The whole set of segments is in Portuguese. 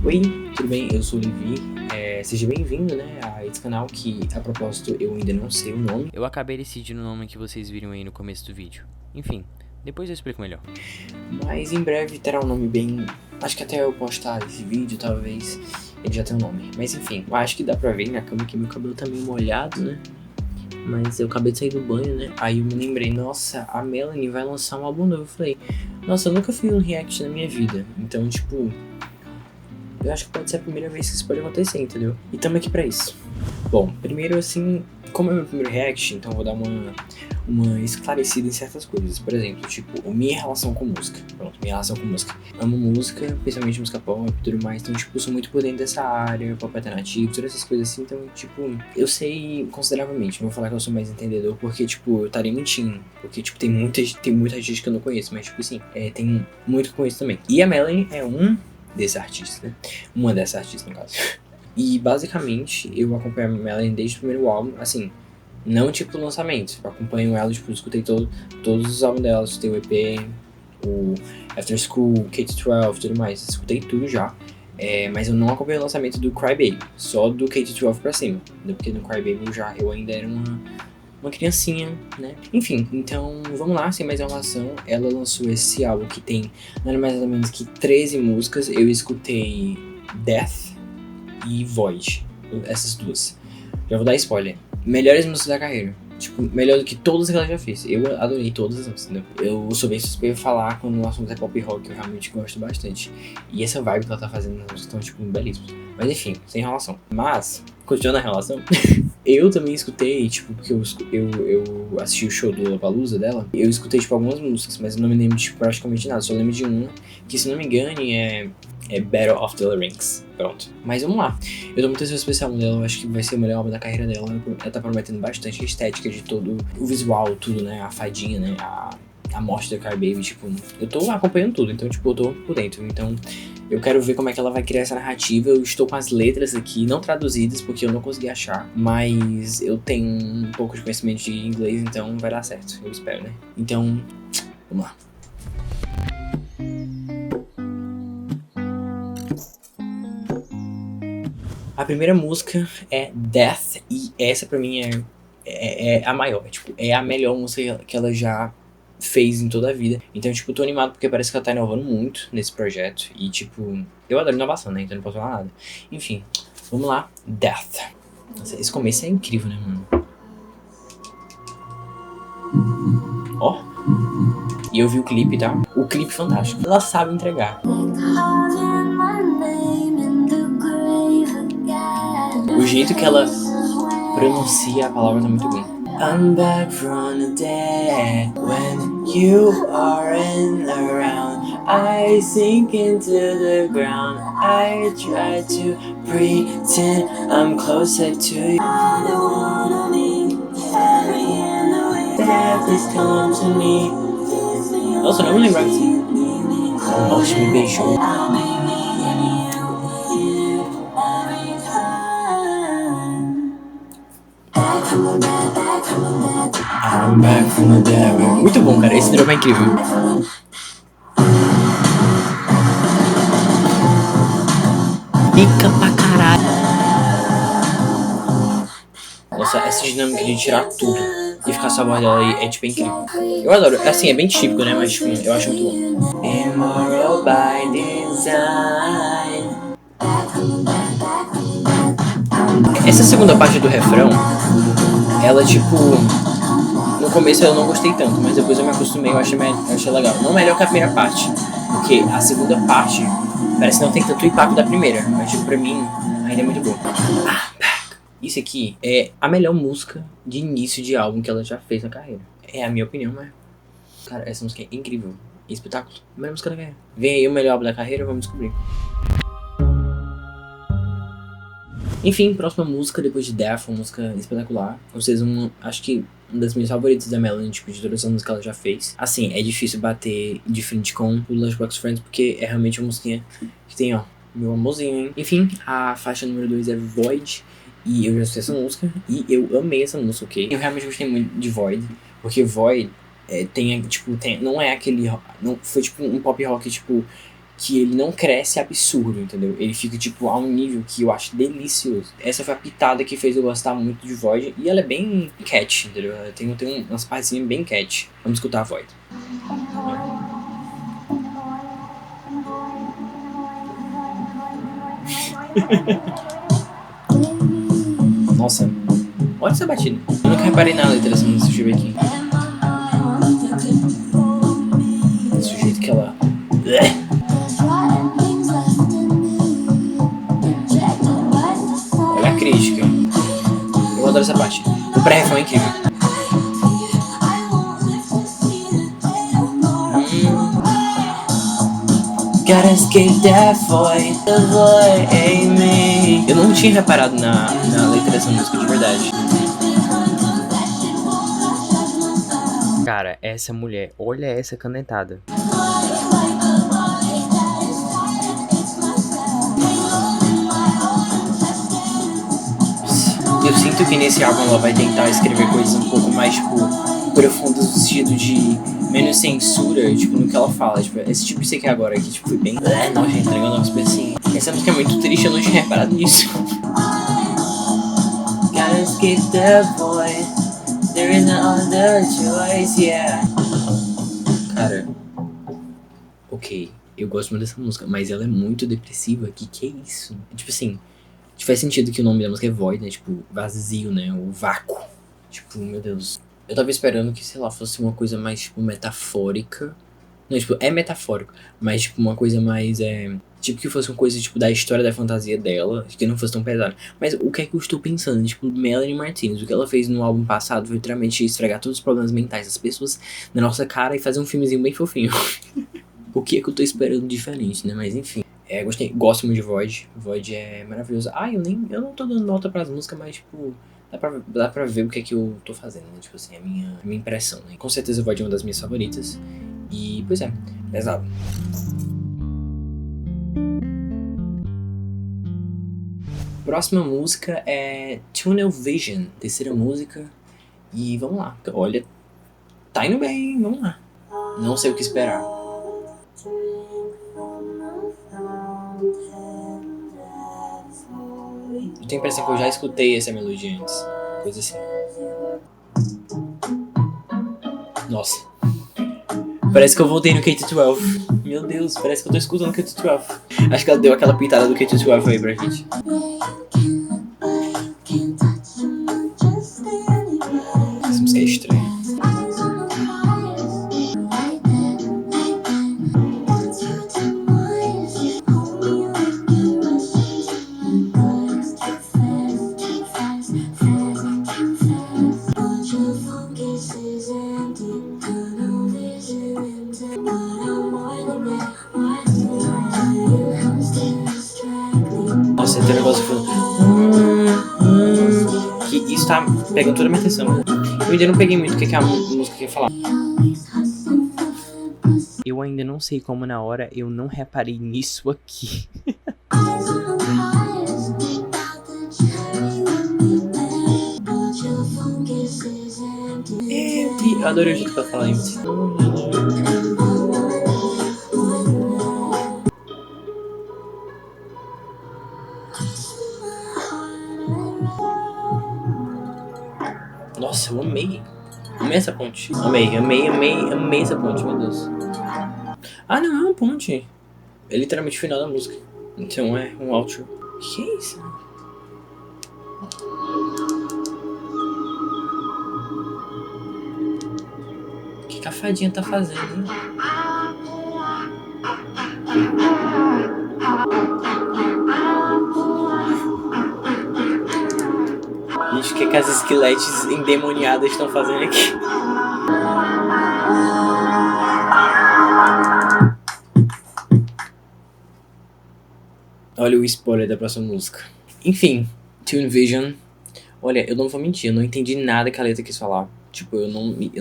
Oi, tudo bem? Eu sou o Levi. Seja bem-vindo, né, a esse canal que, a propósito, eu ainda não sei o nome. Eu acabei decidindo o nome que vocês viram aí no começo do vídeo. Enfim, depois eu explico melhor. Mas em breve terá um nome bem... Acho que até eu postar esse vídeo, talvez, ele já tenha um nome. Mas enfim, eu acho que dá pra ver na câmera que meu cabelo tá meio molhado, né? Mas eu acabei de sair do banho, né? Aí eu me lembrei, nossa, a Melanie vai lançar um álbum novo. Eu falei, nossa, eu nunca fiz um react na minha vida. Então, tipo... Eu acho que pode ser a primeira vez que isso pode acontecer, entendeu? E tamo aqui pra isso. Bom, primeiro assim, como é meu primeiro react, então eu vou dar uma esclarecida em certas coisas. Por exemplo, tipo, minha relação com música. Pronto, minha relação com música. Amo música, principalmente música pop e tudo mais. Então, tipo, sou muito por dentro dessa área, pop alternativo, todas essas coisas assim. Então, tipo, eu sei consideravelmente. Não vou falar que eu sou mais entendedor, porque, tipo, eu estaria mentindo. Porque, tipo, tem muita gente que eu não conheço. Mas, tipo assim, tem muito que eu conheço também. E a Melanie é desse artista, né? Uma dessas artistas, no caso. E basicamente eu acompanho a Melanie desde o primeiro álbum, assim, não tipo lançamento. Eu acompanho ela, tipo, escutei todos os álbuns dela, escutei o EP, o After School, KT12 e tudo mais, escutei tudo já. Mas eu não acompanhei o lançamento do Cry Baby, só do KT12 pra cima, porque no Cry Baby eu ainda era uma criancinha, né? Enfim, então vamos lá, sem mais enrolação. Ela lançou esse álbum que tem nada mais nada menos que 13 músicas. Eu escutei Death e Void, essas duas. Já vou dar spoiler. Melhores músicas da carreira. Tipo, melhor do que todas que ela já fez. Eu adorei todas as músicas, entendeu? Eu sou bem suspeito falar quando o assunto é pop rock, eu realmente gosto bastante. E essa vibe que ela tá fazendo nas músicas estão, tipo, belíssimas. Mas enfim, sem enrolação. Mas, continuando a relação, eu também escutei, tipo, porque eu assisti o show do Lollapalooza dela. Eu escutei, tipo, algumas músicas, mas eu não me lembro de praticamente nada. Só lembro de uma, que se não me engane é Battle of the Rings. Pronto. Mas vamos lá. Eu tô muito ansioso pra esse álbum dela. Eu acho que vai ser o melhor álbum da carreira dela. Ela tá prometendo bastante a estética de todo o visual, tudo, né? A fadinha, né? A morte da Cry Baby, tipo... Eu tô acompanhando tudo, então, tipo, eu tô por dentro. Então, eu quero ver como é que ela vai criar essa narrativa. Eu estou com as letras aqui, não traduzidas, porque eu não consegui achar. Mas eu tenho um pouco de conhecimento de inglês, então vai dar certo. Eu espero, né? Então, vamos lá. A primeira música é Death, e essa pra mim é a maior, tipo, é a melhor música que ela já fez em toda a vida. Então, tipo, eu tô animado porque parece que ela tá inovando muito nesse projeto. E, tipo, eu adoro inovação, né? Então não posso falar nada. Enfim, vamos lá, Death. Nossa, esse começo é incrível, né, mano? Ó. E eu vi o clipe, tá? O clipe fantástico. Ela sabe entregar. O jeito que ela pronuncia a palavra tá muito bem. I'm back from the dead. When you aren't around, I sink into the ground. I try to pretend I'm closer to you. Death is come to me. Nossa, eu não me lembro disso. A morte me beijou. I'm back from the dead. Muito bom, cara. Esse drama é incrível. Pica pra caralho. Nossa, essa dinâmica de tirar tudo e ficar só a voz dela aí é tipo incrível. Eu adoro. Assim, é bem típico, né? Mas tipo, eu acho muito bom. Immoral by design. Essa segunda parte do refrão, ela tipo... No começo eu não gostei tanto, mas depois eu me acostumei e eu achei legal. Não melhor que a primeira parte, porque a segunda parte parece que não tem tanto impacto da primeira, mas tipo, pra mim ainda é muito bom. Isso aqui é a melhor música de início de álbum que ela já fez na carreira. É a minha opinião, mas... Cara, essa música é incrível. Espetáculo. A melhor música da carreira. Vem aí o melhor álbum da carreira, vamos descobrir. Enfim, próxima música, depois de Death, uma música espetacular. Vocês acho que uma das minhas favoritas da Melanie, tipo, de todas as músicas que ela já fez. Assim, é difícil bater de frente com o Lunchbox Friends, porque é realmente uma musiquinha que tem, ó, meu amorzinho, hein? Enfim, a faixa número 2 é Void, e eu já escutei essa música, e eu amei essa música, ok? Eu realmente gostei muito de Void, porque Void não é aquele... Não, foi tipo um pop rock, tipo... que ele não cresce absurdo, entendeu? Ele fica, tipo, a um nível que eu acho delicioso. Essa foi a pitada que fez eu gostar muito de Void. E ela é bem catchy, entendeu? Ela tem umas partezinhas bem catchy. Vamos escutar a Void. Nossa, olha essa batida. Eu nunca reparei na letra dessa música, deixa eu ver aqui. Do jeito que ela... Olha a crítica. Eu adoro essa parte. O pré-refrão é incrível. Gotta escape that void, the void ain't me. Eu não tinha reparado na letra dessa música de verdade. Cara, essa mulher, olha essa canetada. Eu sinto que nesse álbum ela vai tentar escrever coisas um pouco mais, tipo, profundas no sentido de menos censura, tipo, no que ela fala. Tipo, esse tipo isso aqui agora, que tipo, foi bem... nojento, tá ligado? Uma coisa assim. Essa música é muito triste, eu não tinha reparado nisso. Gotta escape the void, there is no other choice, yeah. Cara, ok, eu gosto muito dessa música, mas ela é muito depressiva, que é isso? Tipo assim... Faz sentido que o nome da música é Void, né? Tipo, vazio, né? O vácuo. Tipo, meu Deus. Eu tava esperando que, sei lá, fosse uma coisa mais, tipo, metafórica. Não, tipo, é metafórico. Mas, tipo, uma coisa mais, tipo, que fosse uma coisa, tipo, da história da fantasia dela. Que não fosse tão pesada. Mas o que é que eu estou pensando? Tipo, Melanie Martinez. O que ela fez no álbum passado foi literalmente esfregar todos os problemas mentais das pessoas na nossa cara e fazer um filmezinho bem fofinho. O que é que eu tô esperando diferente, né? Mas, enfim. Gostei, gosto muito de Void. Void é maravilhoso. Eu não tô dando nota pras músicas, mas, tipo, dá pra ver o que é que eu tô fazendo, né? Tipo assim, a minha impressão, né? Com certeza Void é uma das minhas favoritas. E, pois é, pesado. Próxima música é Tunnel Vision, terceira música. E vamos lá. Olha, tá indo bem, vamos lá. Não sei o que esperar. Eu tenho a impressão que eu já escutei essa melodia antes. Coisa assim. Nossa. Parece que eu voltei no K-12. Meu Deus, parece que eu tô escutando K-12. Acho que ela deu aquela pitada do K-12 aí pra gente. Essa música é estranha. Nossa, tem um negócio falando. Que isso tá pegando toda a minha atenção. Eu ainda não peguei muito o que a música quer falar. Eu ainda não sei como na hora eu não reparei nisso aqui. Eu adorei o jeito que ela fala empty. Nossa, eu amei. Amei essa ponte. Amei essa ponte, meu Deus. Ah, não é uma ponte. É literalmente o final da música. Então é um outro. Que é isso? Que a fadinha tá fazendo, hein? Gente, o que as esqueletes endemoniadas estão fazendo aqui? Olha o spoiler da próxima música. Enfim, Tune Vision. Olha, eu não vou mentir, eu não entendi nada que a letra quis falar. Tipo, eu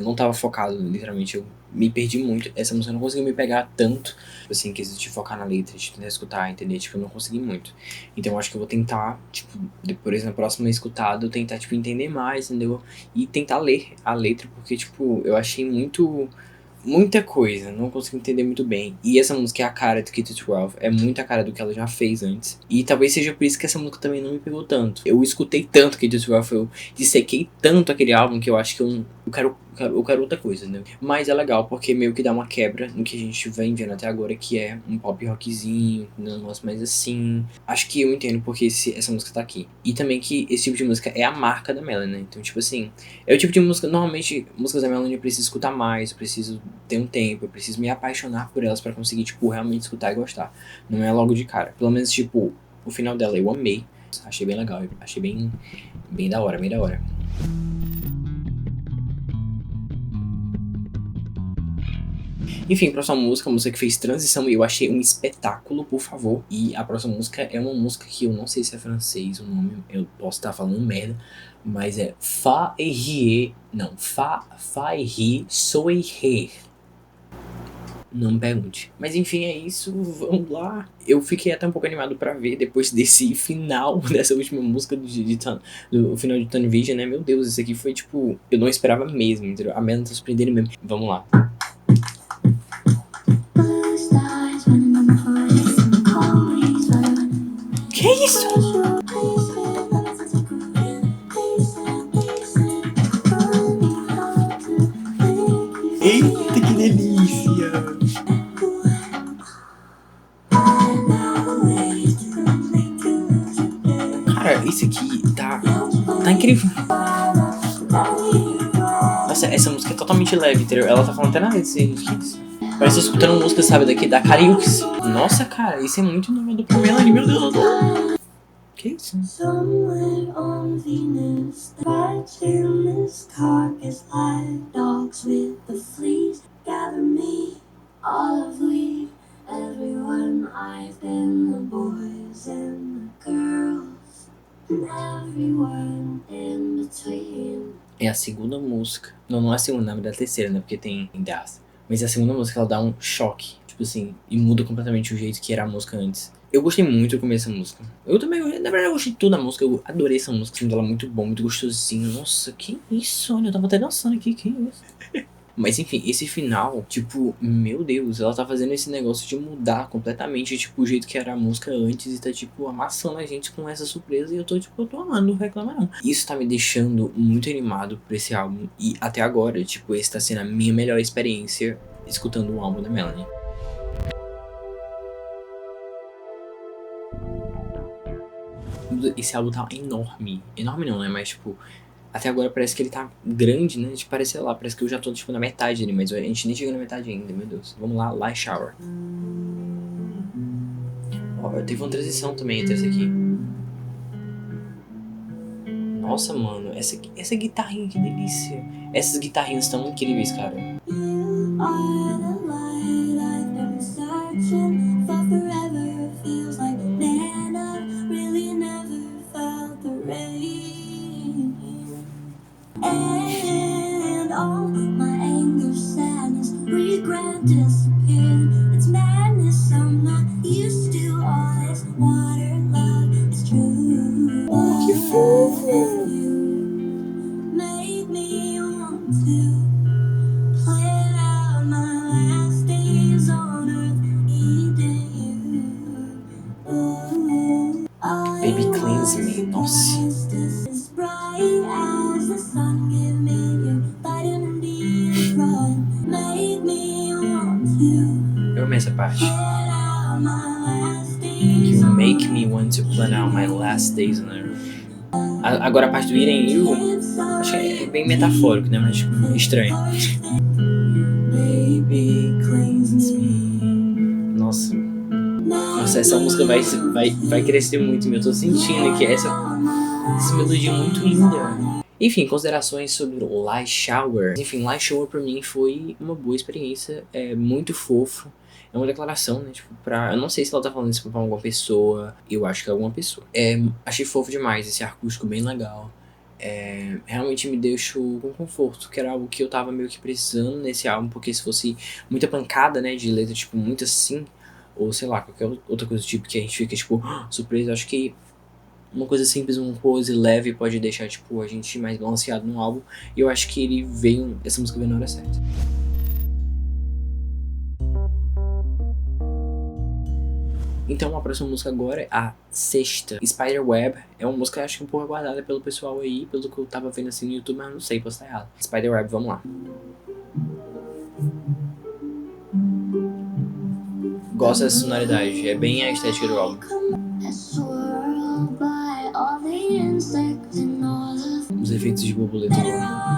não tava focado, literalmente. Eu me perdi muito. Essa música não conseguiu me pegar tanto. Assim, que de focar na letra, de tentar escutar, entender? Tipo, eu não consegui muito. Então eu acho que eu vou tentar, tipo, depois na próxima escutada, eu tentar, tipo, entender mais, entendeu? E tentar ler a letra, porque, tipo, eu achei muito muita coisa, não consigo entender muito bem. E essa música é a cara do Kate 12, é muito a cara do que ela já fez antes. E talvez seja por isso que essa música também não me pegou tanto. Eu escutei tanto Kate 12, eu dissequei tanto aquele álbum que eu acho que eu quero outra coisa, né? Mas é legal porque meio que dá uma quebra no que a gente vem vendo até agora, que é um pop rockzinho, um negócio mais assim. Acho que eu entendo porque essa música tá aqui. E também que esse tipo de música é a marca da Melanie, né? Então, tipo assim, é o tipo de música, normalmente, músicas da Melanie eu preciso escutar mais, eu preciso ter um tempo, eu preciso me apaixonar por elas pra conseguir, tipo, realmente escutar e gostar. Não é logo de cara. Pelo menos, tipo, o final dela eu amei. Achei bem legal, achei bem da hora, bem da hora. Enfim, próxima música, a música que fez transição e eu achei um espetáculo, por favor. E a próxima música é uma música que eu não sei se é francês o nome, eu posso estar falando merda, mas é Fa et Rie, não, Fa et Rie, Soy Rire. Não me pergunte. Mas enfim, é isso, vamos lá. Eu fiquei até um pouco animado pra ver depois desse final, dessa última música do final de Tune Vision, né? Meu Deus, isso aqui foi tipo, eu não esperava mesmo, entendeu? A merda tá surpreendendo mesmo. Vamos lá. Que isso? Eita, que delícia! Cara, isso aqui tá incrível. Nossa, essa música é totalmente leve, entendeu? Ela tá falando até na letra. Parece escutando música, sabe, daqui da Karaoke. Nossa, cara, isso é muito inovador pra Melanie, meu Deus. Que isso? Somewhere on Venus, the bituminous carcass like dogs with the fleas. Gather me, all of we, everyone. I've been the boys and the girls, and everyone in between. É a segunda música. Não é a segunda, na verdade é a terceira, né? Porque tem Das. Mas a segunda música ela dá um choque, tipo assim, e muda completamente o jeito que era a música antes. Eu gostei muito do começo dessa música. Eu também, na verdade, eu gostei de toda a música. Eu adorei essa música. O filme dela é muito bom, muito gostosinho. Nossa, que isso? Olha, eu tava até dançando aqui. Que isso? Mas enfim, esse final, tipo, meu Deus, ela tá fazendo esse negócio de mudar completamente, tipo, o jeito que era a música antes e tá, tipo, amassando a gente com essa surpresa. E eu tô amando, não reclama não. Isso tá me deixando muito animado por esse álbum. E até agora, tipo, esse tá sendo a minha melhor experiência escutando o álbum da Melanie. Esse álbum tá enorme. Enorme não, né? Mas, tipo, até agora parece que ele tá grande, né? Tipo, parece, sei lá, parece que eu já tô, tipo, na metade ali. Mas a gente nem chegou na metade ainda, meu Deus. Vamos lá, Light Shower. Ó, teve uma transição também entre essa aqui. Nossa, mano, essa guitarrinha, que delícia. Essas guitarrinhas estão incríveis, cara. And all my anger, sadness, regret disappeared. It's madness, I'm not used to all this water love. It's true. Que fofo! Make me want to play out my last days on earth, eating you. Baby cleanse me, nossa. Eu amei essa parte. You make me want to plan out my last days on earth. Agora a parte do Eating You, acho que é bem metafórico, né? Mas tipo, estranho. Baby cleanse me. Nossa, essa música vai crescer muito, eu tô sentindo que essa melodia é muito linda. Enfim, considerações sobre o Light Shower. Enfim, Light Shower pra mim foi uma boa experiência, é muito fofo. É uma declaração, né, tipo, eu não sei se ela tá falando isso pra alguma pessoa, eu acho que é alguma pessoa. Achei fofo demais, esse acústico bem legal. Realmente me deixou com conforto, que era algo que eu tava meio que precisando nesse álbum, porque se fosse muita pancada, né, de letra, tipo, muito assim, ou sei lá, qualquer outra coisa do tipo que a gente fica, tipo, surpreso, acho que uma coisa simples, uma pose leve pode deixar, tipo, a gente mais balanceado no álbum. E eu acho que essa música veio na hora certa. Então a próxima música agora é a sexta, Spiderweb. É uma música, acho que um pouco aguardada pelo pessoal aí, pelo que eu tava vendo assim no YouTube, mas não sei, posso estar errado. Spiderweb, vamos lá. Gosto dessa sonoridade, é bem a estética do álbum. Os efeitos de borboleta do álbum.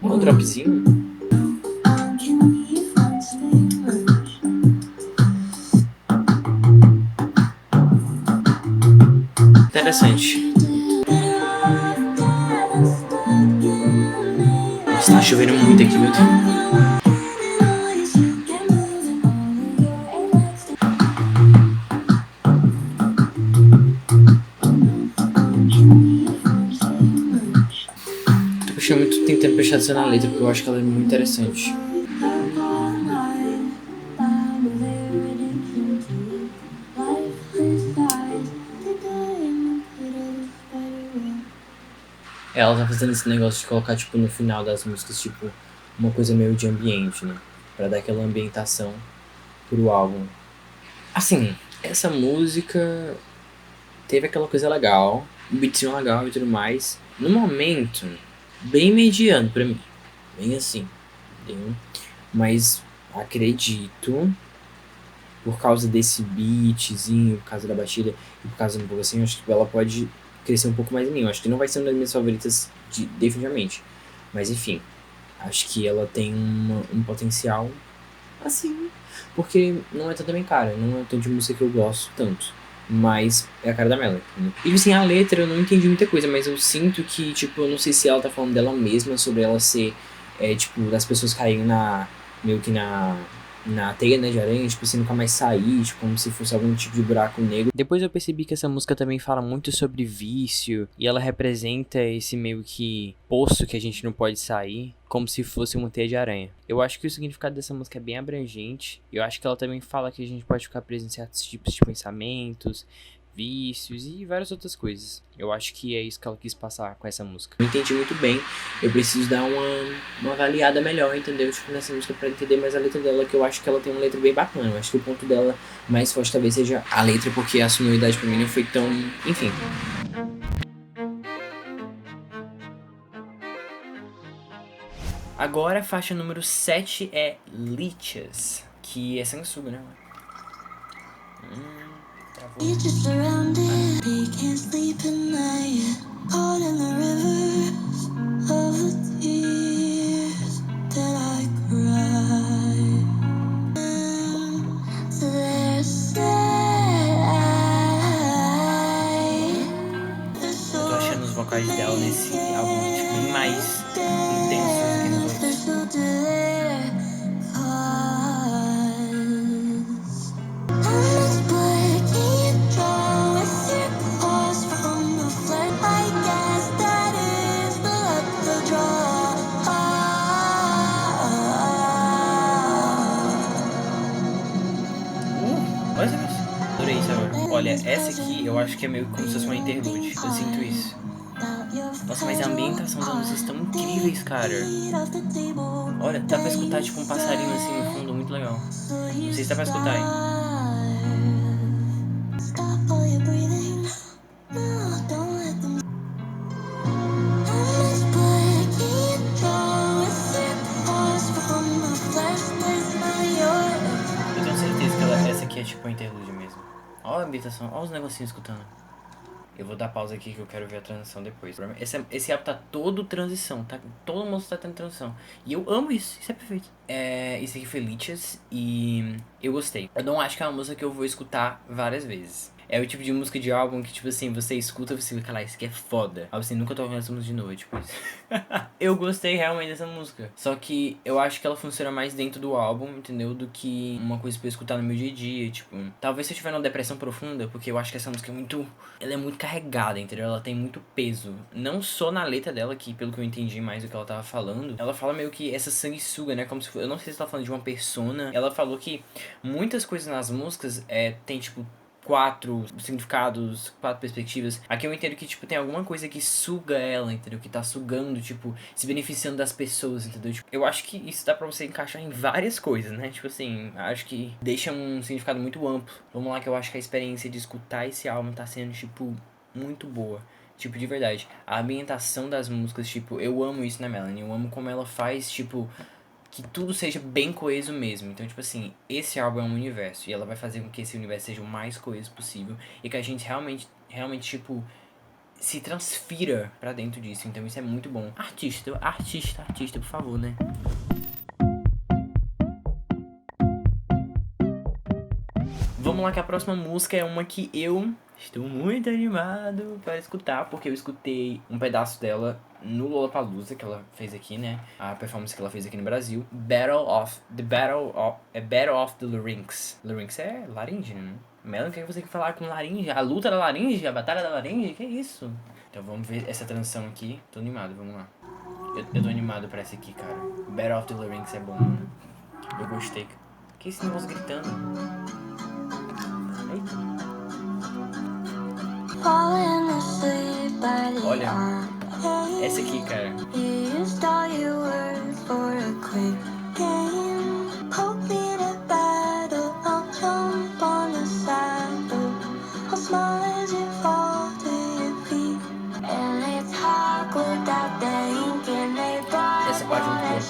Um dropzinho. Interessante. Está chovendo muito aqui, meu Deus. Tô muito tentando prestar atenção na letra, porque eu acho que ela é muito interessante. Ela tá fazendo esse negócio de colocar, tipo, no final das músicas, tipo, uma coisa meio de ambiente, né? Pra dar aquela ambientação pro álbum. Assim, essa música teve aquela coisa legal, um beatzinho legal e tudo mais. No momento, bem mediano pra mim. Bem assim, entendeu? Mas acredito, por causa desse beatzinho, por causa da batida e por causa de um pouco assim, acho que ela pode crescer um pouco mais em mim. Eu acho que não vai ser uma das minhas favoritas definitivamente. Mas enfim, acho que ela tem um potencial assim, porque não é tanto a minha cara, não é o tanto de música que eu gosto tanto. Mas é a cara da Melody. E assim, a letra eu não entendi muita coisa, mas eu sinto que, tipo, eu não sei se ela tá falando dela mesma, sobre ela ser, tipo, das pessoas caírem meio que na teia, né, de aranha, tipo, assim, nunca mais sair, tipo, como se fosse algum tipo de buraco negro. Depois eu percebi que essa música também fala muito sobre vício, e ela representa esse meio que poço que a gente não pode sair, como se fosse uma teia de aranha. Eu acho que o significado dessa música é bem abrangente, e eu acho que ela também fala que a gente pode ficar preso em certos tipos de pensamentos, vícios e várias outras coisas. Eu acho que é isso que ela quis passar com essa música. Não entendi muito bem, eu preciso dar uma avaliada melhor, entendeu? Tipo, nessa música pra entender mais a letra dela, que eu acho que ela tem uma letra bem bacana. Eu acho que o ponto dela mais forte talvez seja a letra, porque a sonoridade pra mim não foi tão... Enfim. Agora a faixa número 7 é Leeches, que é sanguessuga, né? Eu tô achando os vocais dela nesse álbum tipo, bem mais intensos do que nos outros. Olha essa música. Adorei, sabe? Olha, essa aqui eu acho que é meio como se fosse uma interlude. Eu sinto isso. Nossa, mas a ambientação das músicas estão incríveis, cara. Olha, dá pra escutar tipo um passarinho assim no fundo, muito legal. Não sei se dá pra escutar aí. Eu tenho certeza que essa aqui é tipo uma interlude mesmo. Olha a ambientação, olha os negocinhos escutando. Eu vou dar pausa aqui que eu quero ver a transição depois. Esse álbum tá todo transição, tá? Todo mundo tá tendo transição. E eu amo isso é perfeito. Esse aqui foi Leeches e eu gostei. Eu não acho que é uma música que eu vou escutar várias vezes. É o tipo de música de álbum que, tipo assim, você escuta e você fica lá, isso aqui é foda. Aí você nunca tá ouvindo essa música de novo, é tipo isso. Eu gostei realmente dessa música. Só que eu acho que ela funciona mais dentro do álbum, entendeu? Do que uma coisa pra eu escutar no meu dia a dia, tipo... Talvez se eu tiver numa depressão profunda, porque eu acho que essa música é muito... Ela é muito carregada, entendeu? Ela tem muito peso. Não só na letra dela, que pelo que eu entendi mais do que ela tava falando, ela fala meio que essa sanguessuga, né? Como se fosse... Eu não sei se ela tá falando de uma persona. Ela falou que muitas coisas nas músicas tem, tipo... 4 significados, 4 perspectivas. Aqui eu entendo que, tipo, tem alguma coisa que suga ela, entendeu? Que tá sugando, tipo, se beneficiando das pessoas, entendeu? Tipo, eu acho que isso dá pra você encaixar em várias coisas, né? Tipo assim, acho que deixa um significado muito amplo. Vamos lá, que eu acho que a experiência de escutar esse álbum tá sendo, tipo, muito boa. Tipo, de verdade. A ambientação das músicas, tipo, eu amo isso na Melanie. Eu amo como ela faz, tipo... que tudo seja bem coeso mesmo. Então, tipo assim, esse álbum é um universo. E ela vai fazer com que esse universo seja o mais coeso possível. E que a gente realmente, tipo, se transfira pra dentro disso. Então isso é muito bom. Artista, por favor, né? Vamos lá, que a próxima música é uma que eu estou muito animado para escutar, porque eu escutei um pedaço dela no Lollapalooza, que ela fez aqui, né? A performance que ela fez aqui no Brasil. Battle of the Larynx. Larynx é laringe, né? Melon, o que você quer falar com laringe? A luta da laringe? A batalha da laringe? Que isso? Então vamos ver essa transição aqui. Tô animado, vamos lá. Eu tô animado pra essa aqui, cara. Battle of the Larynx é bom, né? Eu gostei. Que esse negócio gritando? Eita. Olha, essa aqui, cara. Essa parte é muito boa.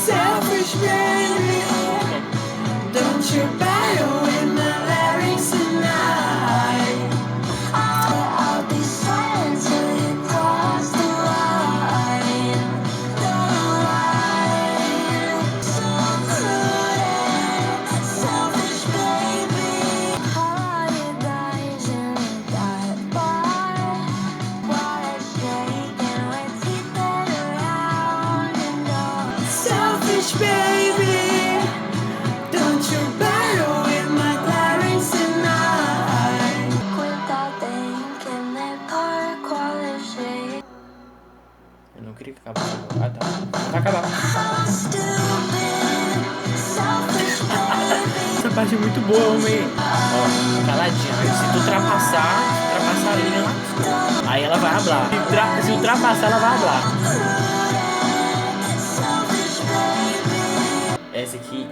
Selfish baby, don't you battle with my larynx tonight. I'll be silent till you cross the line. The line. So cruel, selfish baby. How you guys in that bar? While it's shaking with teeth that around and on. Selfish baby. Don't you battle with my larynx tonight. Without thinking they park while they're shaking. Eu não queria que acabasse. Ah, tá. Vai acabar. Essa parte é muito boa, homem. Ó, caladinha. Se tu ultrapassar a linha lá. Aí ela vai hablar. Se ultrapassar, ela vai hablar. Essa aqui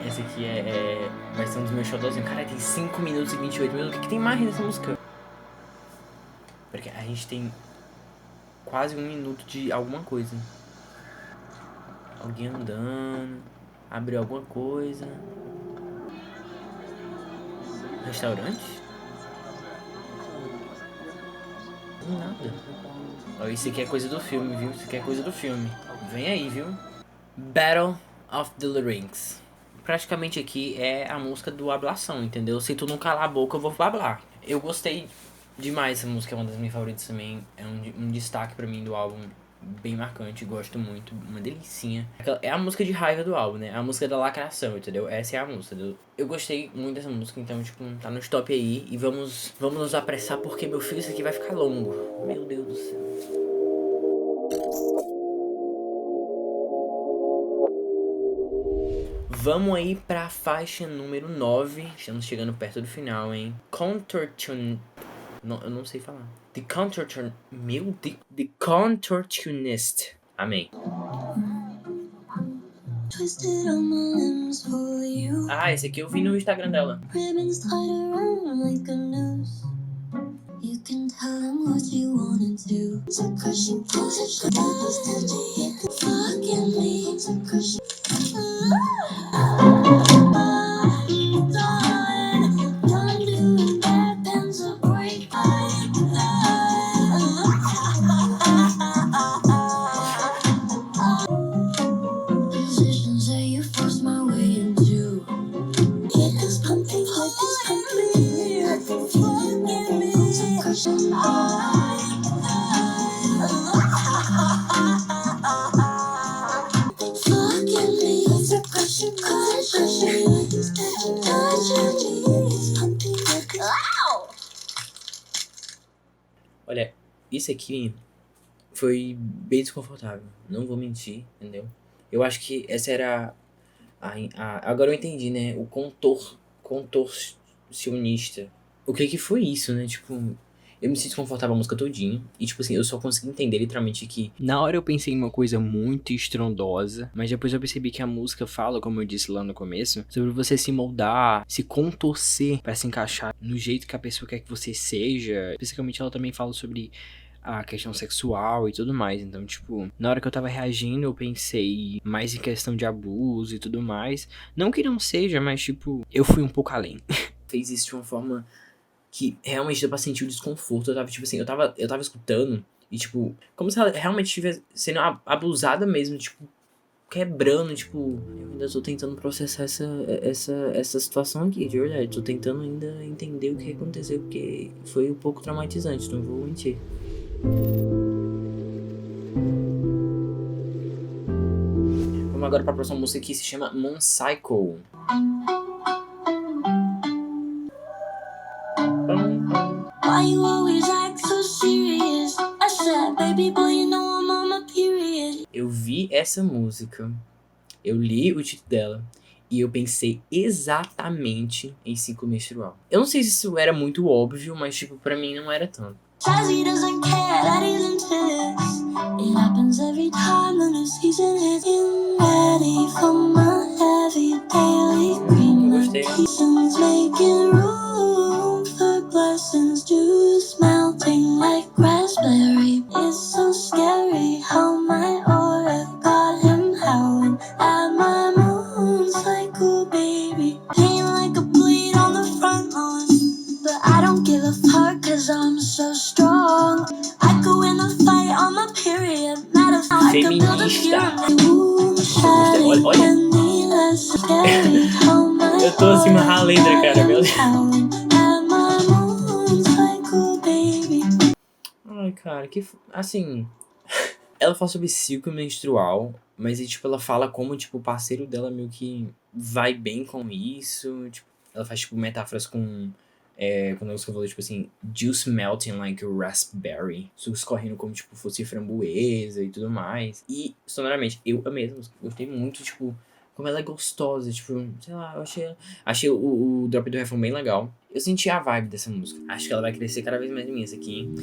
vai ser um dos meus xodózinhos. Cara, tem 5 minutos e 28 minutos. O que tem mais nessa música? Porque a gente tem quase 1 minuto de alguma coisa. Alguém andando. Abriu alguma coisa. Restaurante? Nada. Ó, isso aqui é coisa do filme, viu? Isso aqui é coisa do filme. Vem aí, viu? Battle of the Larynx. Praticamente aqui é a música do hablação, entendeu? Se tu não calar a boca, eu vou hablar. Eu gostei demais dessa música, é uma das minhas favoritas também. É um destaque pra mim do álbum, bem marcante, gosto muito, uma delicinha. É a música de raiva do álbum, né? É a música da lacração, entendeu? Essa é a música. Eu gostei muito dessa música, então, tipo, tá no top aí. E vamos nos apressar, porque, meu filho, isso aqui vai ficar longo. Meu Deus do céu. Vamos aí pra faixa número 9. Estamos chegando perto do final, hein? Não, eu não sei falar. The Contortionist. Amém. Ah, esse aqui eu vi no Instagram dela. You can tell them what you wanna do. So cause she pulls it, fucking me. So cause she done doing bad pens of break. Positions that you forced my way into. It is pumping. esse aqui foi bem desconfortável. Não vou mentir, entendeu? Eu acho que essa era agora eu entendi, né? O contorcionista. O que foi isso, né? Tipo, eu me sinto desconfortável a música todinha. E, tipo assim, eu só consegui entender literalmente que... Na hora eu pensei em uma coisa muito estrondosa, mas depois eu percebi que a música fala, como eu disse lá no começo, sobre você se moldar, se contorcer pra se encaixar no jeito que a pessoa quer que você seja. Especificamente ela também fala sobre a questão sexual e tudo mais. Então, tipo, na hora que eu tava reagindo, eu pensei mais em questão de abuso e tudo mais. Não que não seja, mas, tipo, eu fui um pouco além. Fez isso de uma forma que realmente deu pra sentir o desconforto. Eu tava, tipo assim, eu tava escutando e, tipo, como se ela realmente estivesse sendo abusada mesmo, tipo, quebrando, tipo... Eu ainda tô tentando processar essa situação aqui, de verdade. Tô tentando ainda entender o que aconteceu, porque foi um pouco traumatizante, não vou mentir. Vamos agora pra próxima música que se chama Moon Cycle. Why you always act so serious? I said, baby boy, you know I'm on my period. Eu vi essa música, eu li o título dela e eu pensei exatamente em ciclo menstrual. Eu não sei se isso era muito óbvio, mas tipo, pra mim não era tanto. Jazzy doesn't care that he's into this. It happens every time the new season hits. Getting ready for my heavy daily cream. Seasons making room for blessings. Juice melting like raspberry. It's so scary how my aura got him howling at my moon cycle, baby. Pain like a bleed on the front lawn. But I don't give a fuck cause I'm so strong. I go in a fight on my period. Matter of fact, I can build a pyramid. Olha. Eu tô assim, uma ralendra, cara, meu Deus. Ai, cara, que... Assim... Ela fala sobre ciclo menstrual, mas tipo, ela fala como, tipo, o parceiro dela meio que vai bem com isso. Tipo, ela faz, tipo, metáforas com... quando eu falou, tipo assim, juice melting like a raspberry. Suco escorrendo como, tipo, fosse framboesa e tudo mais. E, sonoramente, eu amei essa música. Gostei muito, tipo, como ela é gostosa. Tipo, sei lá, eu achei o drop do refrão bem legal. Eu senti a vibe dessa música. Acho que ela vai crescer cada vez mais em mim, essa aqui, hein.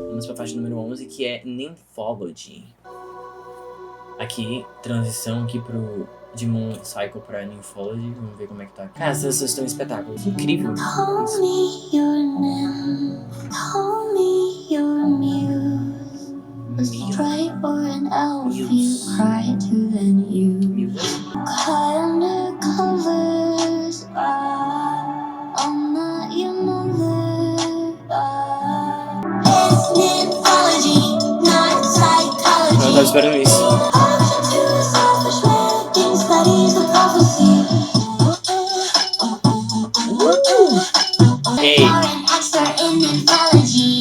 Vamos pra parte número 11, que é Nymphology. Aqui, transição aqui de Moon Cycle pra Nymphology. Vamos ver como é que tá. Cara, essas estão um espetáculo. Incrível. Call me your nymph, call me your muse. A sprite or an elf, you cry to then you. Cut under covers, I'm not your mother. It's Nymphology, not psychology. Eu tava esperando isso.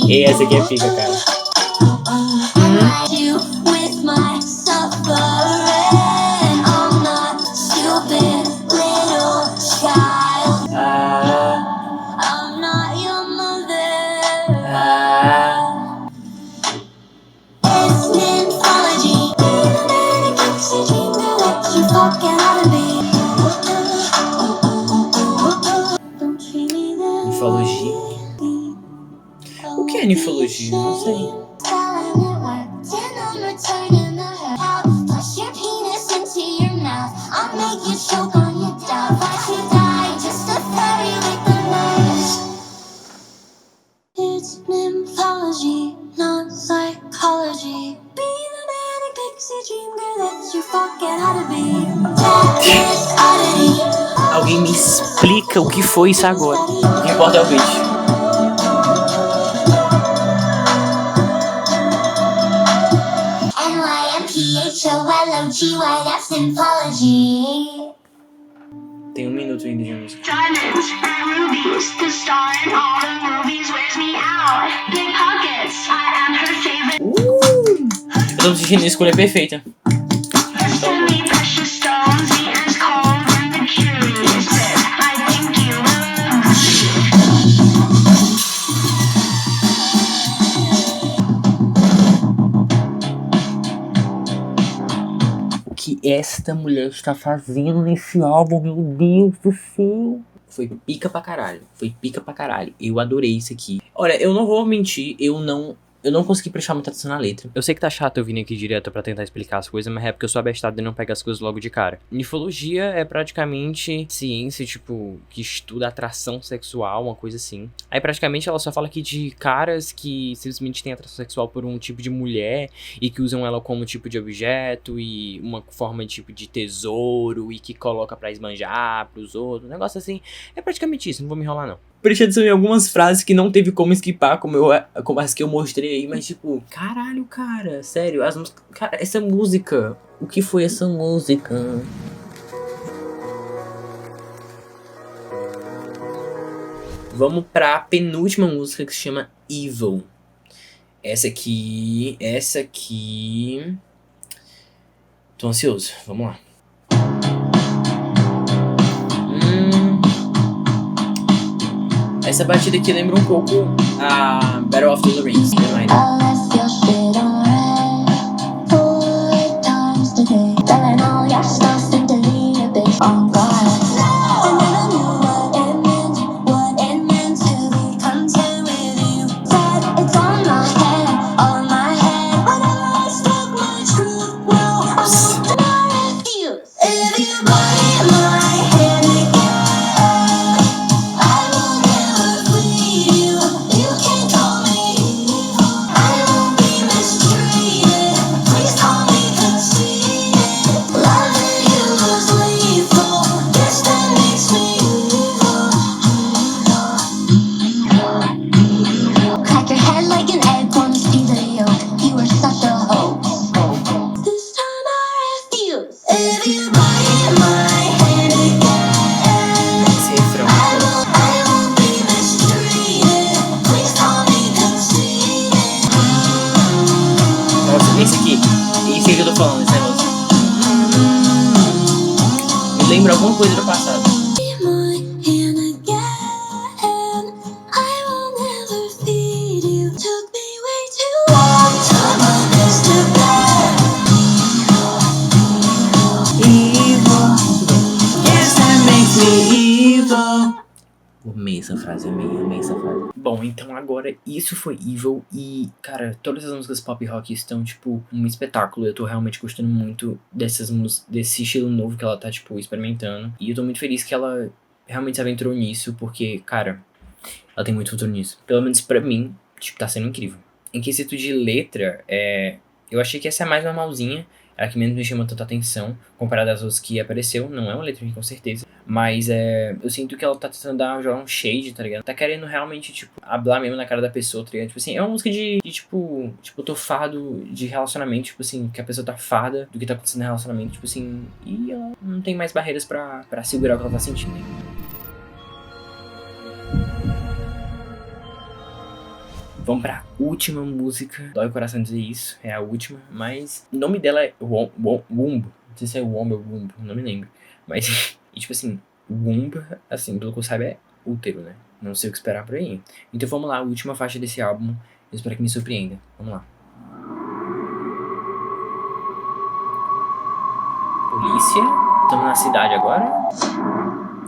Ei, essa aqui é pica, cara. Nymphology? O que é Nymphology? Não sei. It's Nymphology, not psychology. Be the manic pixie dream girl that you forget how to be. Alguém me explica o que foi isso agora. O que importa é o vídeo. Nymphology, that's Nymphology. Tem 1 minuto ainda de música. Diamonds and rubies, the star in all the movies wears me out. Big pockets, I am her favorite. Eu tô sentindo a escolha perfeita. esta mulher está fazendo nesse álbum, meu Deus do céu. Foi pica pra caralho. Foi pica pra caralho. Eu adorei isso aqui. Olha, eu não vou mentir, eu não consegui prestar muita atenção na letra. Eu sei que tá chato eu vir aqui direto pra tentar explicar as coisas, mas é porque eu sou abestado e não pego as coisas logo de cara. Nifologia é praticamente ciência, tipo, que estuda atração sexual, uma coisa assim. Aí praticamente ela só fala aqui de caras que simplesmente têm atração sexual por um tipo de mulher e que usam ela como tipo de objeto e uma forma de tipo de tesouro e que coloca pra esbanjar pros outros, um negócio assim. É praticamente isso, não vou me enrolar não. Prestei atenção em algumas frases que não teve como esquipar, como as que eu mostrei aí, mas tipo, caralho, cara, sério, cara, essa música, o que foi essa música? Vamos pra penúltima música que se chama Evil. Essa aqui... Tô ansioso, vamos lá. Essa batida aqui lembra um pouco a Battle of the Rings, né? Esse aqui que eu tô falando, esse negócio. Me lembra alguma coisa do passado. Amei essa frase, amei essa frase. Bom, então agora isso foi Evil e, cara, todas as músicas pop rock estão, tipo, um espetáculo. Eu tô realmente gostando muito desse estilo novo que ela tá, tipo, experimentando. E eu tô muito feliz que ela realmente se aventurou nisso, porque, cara, ela tem muito futuro nisso. Pelo menos pra mim, tipo, tá sendo incrível. Em quesito de letra, eu achei que essa é a mais normalzinha. Ela que menos me chama tanta atenção, comparada às outras que apareceu. Não é uma letra com certeza. Mas eu sinto que ela tá tentando jogar um shade, tá ligado? Tá querendo realmente, tipo, hablar mesmo na cara da pessoa, tá ligado? Tipo assim, é uma música de tipo, eu tô fardo de relacionamento, tipo assim, que a pessoa tá farda do que tá acontecendo no relacionamento, tipo assim, e ela não tem mais barreiras pra segurar o que ela tá sentindo, né? Vamos pra última música. Dói o coração dizer isso, é a última. Mas o nome dela é Womb. Não sei se é Womb ou Womb, não me lembro. Mas, e tipo assim, Womb, assim, pelo que eu saiba é útero, né? Não sei o que esperar por aí. Então vamos lá, a última faixa desse álbum. Eu espero que me surpreenda. Vamos lá. Polícia. Estamos na cidade agora?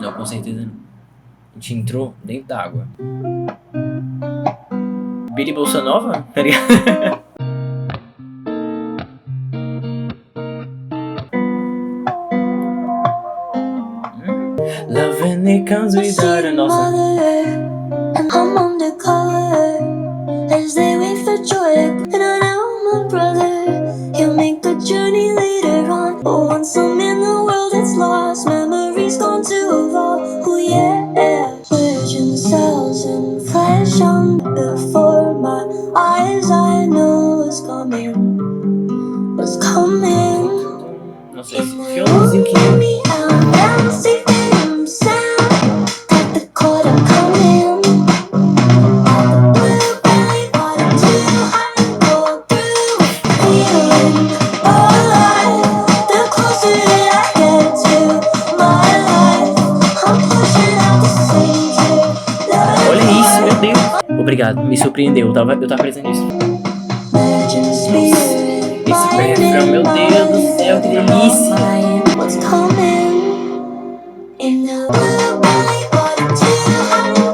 Não, com certeza não. A gente entrou dentro da água. Billy Bolsonova? Tá ligado? Love when it comes without a nossa. And I'm undercover as they wait for joy. And I know my brother, he'll make the journey later on. But once I'm in the world, it's lost. Memories gone to evolve. Oh yeah, virgin cells and flesh on before my eyes. I know what's coming. Nossa, esse finalzinho que obrigado, me surpreendeu, eu tava pensando nisso. Esse refrão, meu Deus do céu, que delícia! esse... What's coming in the blue light, what did you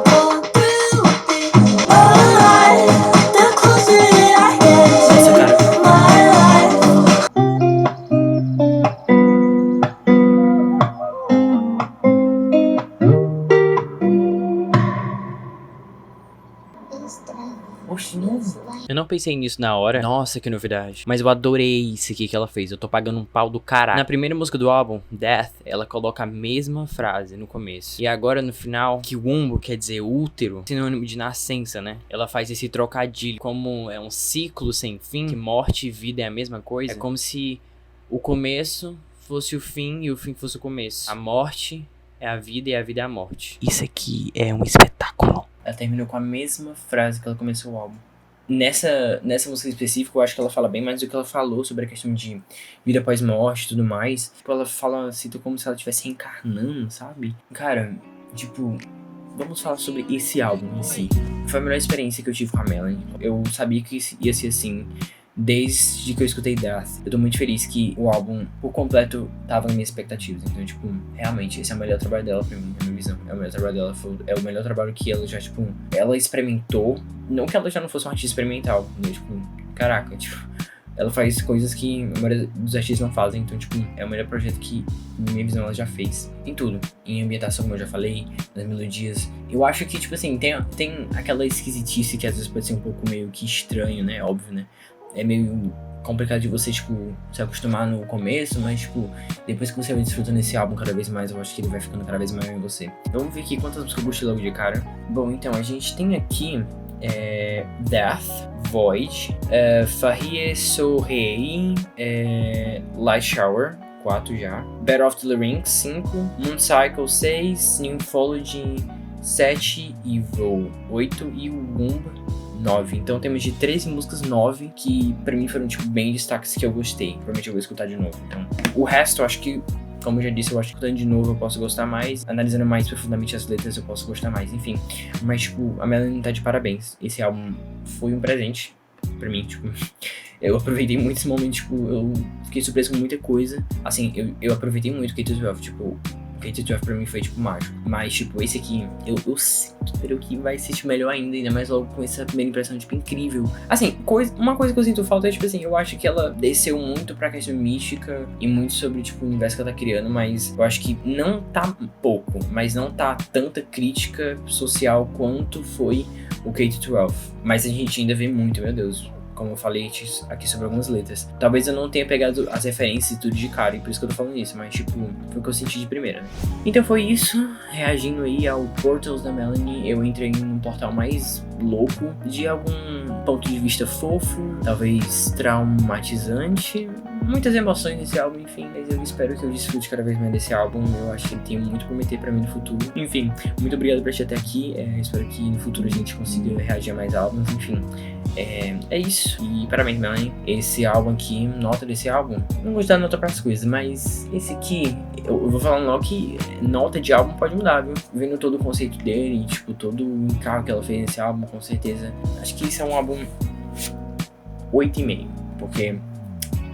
go through with it? Your life, the closer that I get Nossa, cara. to my life. Oxe, de novo. Eu não pensei nisso na hora. Nossa, que novidade. Mas eu adorei isso aqui que ela fez. Eu tô pagando um pau do caralho. Na primeira música do álbum, Death, ela coloca a mesma frase no começo. E agora no final, que wombo quer dizer útero, sinônimo de nascença, né? Ela faz esse trocadilho. Como é um ciclo sem fim, que morte e vida é a mesma coisa. É como se o começo fosse o fim e o fim fosse o começo. A morte é a vida e a vida é a morte. Isso aqui é um espetáculo. Ela terminou com a mesma frase que ela começou o álbum. Nessa música específica, eu acho que ela fala bem mais do que ela falou sobre a questão de vida após morte e tudo mais. Tipo, ela cita como se ela estivesse reencarnando, sabe? Cara, tipo, vamos falar sobre esse álbum em si. Foi a melhor experiência que eu tive com a Melanie. Eu sabia que ia ser assim desde que eu escutei Death. Eu tô muito feliz que o álbum, por completo, tava nas minhas expectativas. Então, tipo, realmente, esse é o melhor trabalho dela pra mim, na minha visão. É o melhor trabalho dela, é o melhor trabalho que ela já, tipo, ela experimentou. Não que ela já não fosse uma artista experimental, né? Tipo, caraca, tipo, ela faz coisas que a maioria dos artistas não fazem. Então, tipo, é o melhor projeto que, na minha visão, ela já fez. Em tudo. Em ambientação, como eu já falei, nas melodias. Eu acho que, tipo assim, tem aquela esquisitice que às vezes pode ser um pouco meio que estranho, né? Óbvio, né? É meio complicado de você, tipo, se acostumar no começo, mas, tipo, depois que você vai desfrutando esse álbum cada vez mais, eu acho que ele vai ficando cada vez maior em você. Vamos ver aqui quantas músicas eu gostei logo de cara. Bom, então, a gente tem aqui Death, Void, Farie Sohei, Light Shower, 4 já, Battle of the Larynx, 5, Moon Cycle, 6, Nymphology, 7, Evil, 8 e o Womb, 9. Então temos de 13 músicas, 9 que pra mim foram tipo bem destaques que eu gostei. Provavelmente eu vou escutar de novo. Então, o resto eu acho que, como eu já disse, eu acho que escutando de novo eu posso gostar mais. Analisando mais profundamente as letras eu posso gostar mais. Enfim, mas tipo, a Melanie tá de parabéns. Esse álbum foi um presente pra mim, tipo. Eu aproveitei muito esse momento, tipo, eu fiquei surpreso com muita coisa. Assim, eu aproveitei muito o K-12, tipo, o K-12 pra mim foi, tipo, mágico. Mas, tipo, esse aqui, eu espero que vai ser, tipo, melhor ainda mais logo com essa primeira impressão, tipo, incrível. Assim, uma coisa que eu sinto falta é, tipo assim, eu acho que ela desceu muito pra questão mística e muito sobre, tipo, o universo que ela tá criando, mas eu acho que não tá pouco, mas não tá tanta crítica social quanto foi o K-12. Mas a gente ainda vê muito, meu Deus. Como eu falei aqui sobre algumas letras. Talvez eu não tenha pegado as referências e tudo de cara, e por isso que eu tô falando isso, mas tipo, foi o que eu senti de primeira, né? Então foi isso, reagindo aí ao Portals da Melanie, eu entrei num portal mais louco, de algum ponto de vista fofo, talvez traumatizante, muitas emoções nesse álbum, enfim, mas eu espero que eu desfrute cada vez mais desse álbum, eu acho que ele tem muito a prometer pra mim no futuro. Enfim, muito obrigado por assistir até aqui, espero que no futuro a gente consiga reagir a mais álbuns, enfim. É isso, e parabéns, Melanie. Esse álbum aqui, nota desse álbum, não vou dar nota para as coisas, mas esse aqui, eu vou falando logo que nota de álbum pode mudar, viu? Vendo todo o conceito dele, tipo, todo o encargo que ela fez nesse álbum, com certeza. Acho que isso é um álbum 8,5, porque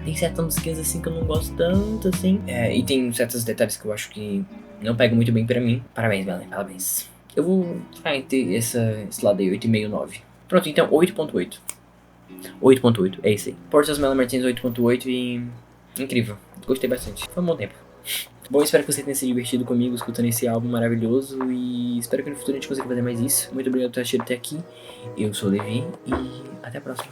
tem certas músicas assim que eu não gosto tanto, assim. E tem certos detalhes que eu acho que não pegam muito bem pra mim. Parabéns, Melanie, parabéns. Eu vou ter esse lado aí, 8,5, 9. Pronto, então 8.8. 8.8, é isso aí. Portals Melanie Martins 8.8 e... incrível, gostei bastante. Foi um bom tempo. Bom, espero que você tenha se divertido comigo escutando esse álbum maravilhoso e espero que no futuro a gente consiga fazer mais isso. Muito obrigado por ter assistido até aqui. Eu sou o Levi e até a próxima.